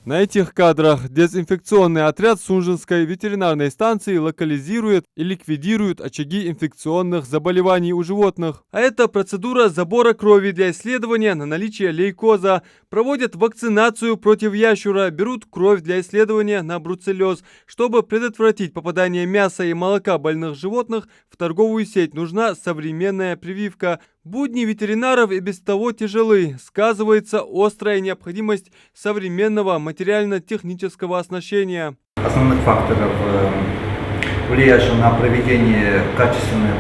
На этих кадрах дезинфекционный отряд Сунжинской ветеринарной станции локализирует и ликвидирует очаги инфекционных заболеваний у животных. А это процедура забора крови для исследования на наличие лейкоза. Проводят вакцинацию против ящура, берут кровь для исследования на бруцеллез. Чтобы предотвратить попадание мяса и молока больных животных в торговую сеть, нужна современная прививка. Будни ветеринаров и без того тяжелы. Сказывается острая необходимость современного материально-технического оснащения. Основных факторов, влияющих на проведение качественных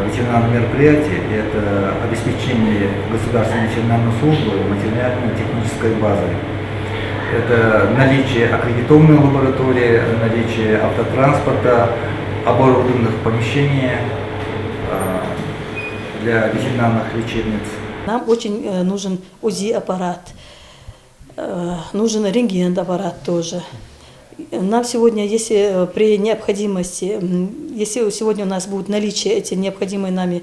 ветеринарных мероприятий, это обеспечение государственной ветеринарной службы материально-технической базой. Это наличие аккредитованной лаборатории, наличие автотранспорта, оборудованных помещений для ветеринарных лечебниц. Нам очень нужен УЗИ-аппарат, нужен рентген-аппарат тоже. Нам сегодня, если при необходимости, если сегодня у нас будет наличие эти необходимые нами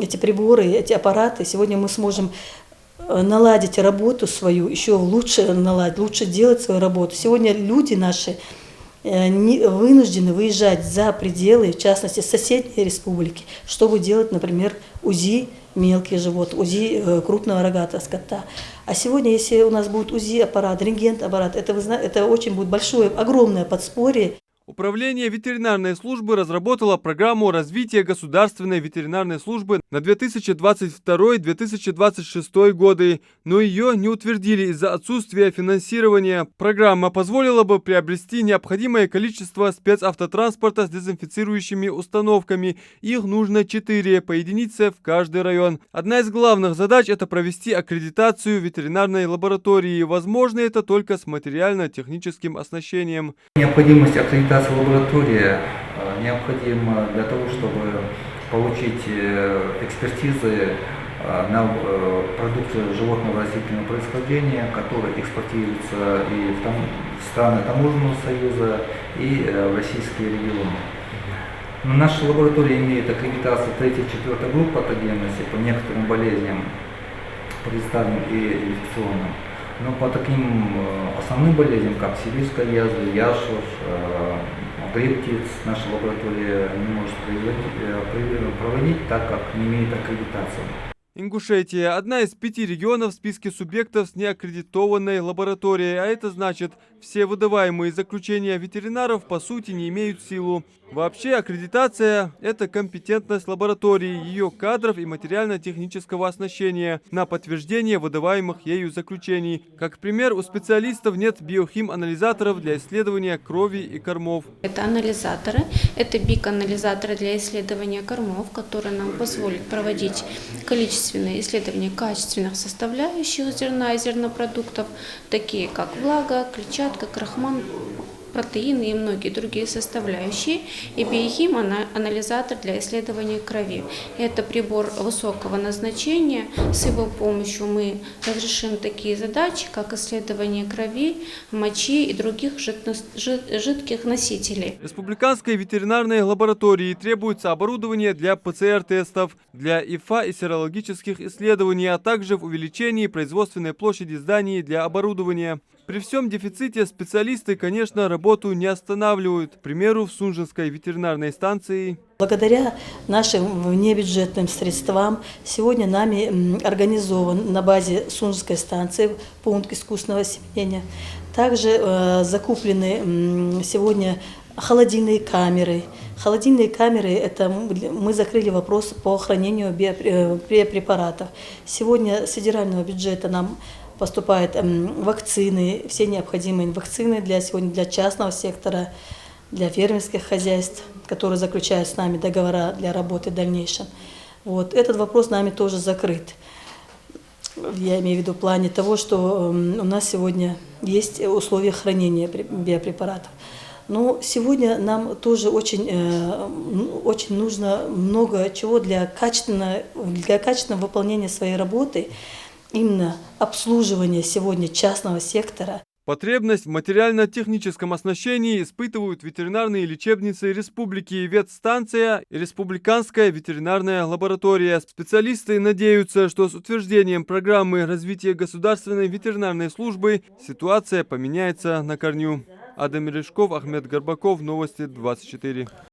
эти приборы, эти аппараты, сегодня мы сможем наладить работу свою, еще лучше наладить, лучше делать свою работу. Сегодня люди наши вынуждены выезжать за пределы, в частности, соседней республики, чтобы делать, например, УЗИ мелких животных, УЗИ крупного рогатого скота. А сегодня, если у нас будет УЗИ-аппарат, рентген-аппарат, это очень будет большое, огромное подспорье. Управление ветеринарной службы разработало программу развития государственной ветеринарной службы на 2022-2026 годы, но ее не утвердили из-за отсутствия финансирования. Программа позволила бы приобрести необходимое количество спецавтотранспорта с дезинфицирующими установками. Их нужно 4 по единице в каждый район. Одна из главных задач – это провести аккредитацию ветеринарной лаборатории. Возможно, это только с материально-техническим оснащением. Необходимость аккредитации лаборатории необходима для того, чтобы получить экспертизы на продукцию животного растительного происхождения, которые экспортируются и в страны Таможенного союза, и в российские регионы. Но наша лаборатория имеет аккредитацию 3-4 групп патогенности по некоторым болезням, представленным и инфекционным. Но по таким основным болезням, как сибирская язва, яшур, грипп птиц, наша лаборатория не может проводить, так как не имеет аккредитации. Ингушетия – одна из 5 регионов в списке субъектов с неаккредитованной лабораторией, а это значит, все выдаваемые заключения ветеринаров по сути не имеют силу. Вообще аккредитация – это компетентность лаборатории, ее кадров и материально-технического оснащения на подтверждение выдаваемых ею заключений. Как пример, у специалистов нет биохим-анализаторов для исследования крови и кормов. Это анализаторы, это бик-анализаторы для исследования кормов, которые нам позволят проводить количественные исследования качественных составляющих зерна и зернопродуктов, такие как влага, клетчатка, крахмал, протеины и многие другие составляющие, и биохим-анализатор для исследования крови. Это прибор высокого назначения. С его помощью мы разрешим такие задачи, как исследование крови, мочи и других жидких носителей. Республиканской ветеринарной лаборатории требуется оборудование для ПЦР-тестов, для ИФА и серологических исследований, а также в увеличении производственной площади зданий для оборудования. При всем дефиците специалисты, конечно, работу не останавливают. К примеру, в Сунжинской ветеринарной станции. Благодаря нашим внебюджетным средствам сегодня нами организован на базе Сунжинской станции пункт искусственного семенения. Также закуплены сегодня холодильные камеры. Холодильные камеры – это мы закрыли вопрос по хранению биопрепаратов. Сегодня с федерального бюджета нам поступают вакцины, все необходимые вакцины сегодня для частного сектора, для фермерских хозяйств, которые заключают с нами договора для работы в дальнейшем. Вот. Этот вопрос нами тоже закрыт. Я имею в виду в плане того, что у нас сегодня есть условия хранения биопрепаратов. Но сегодня нам тоже очень нужно много чего для качественного выполнения своей работы. Именно обслуживание сегодня частного сектора. Потребность в материально-техническом оснащении испытывают ветеринарные лечебницы Республики, ветстанция и Республиканская ветеринарная лаборатория. Специалисты надеются, что с утверждением программы развития государственной ветеринарной службы ситуация поменяется на корню. Адам Мережков, Ахмед Горбаков, Новости 24.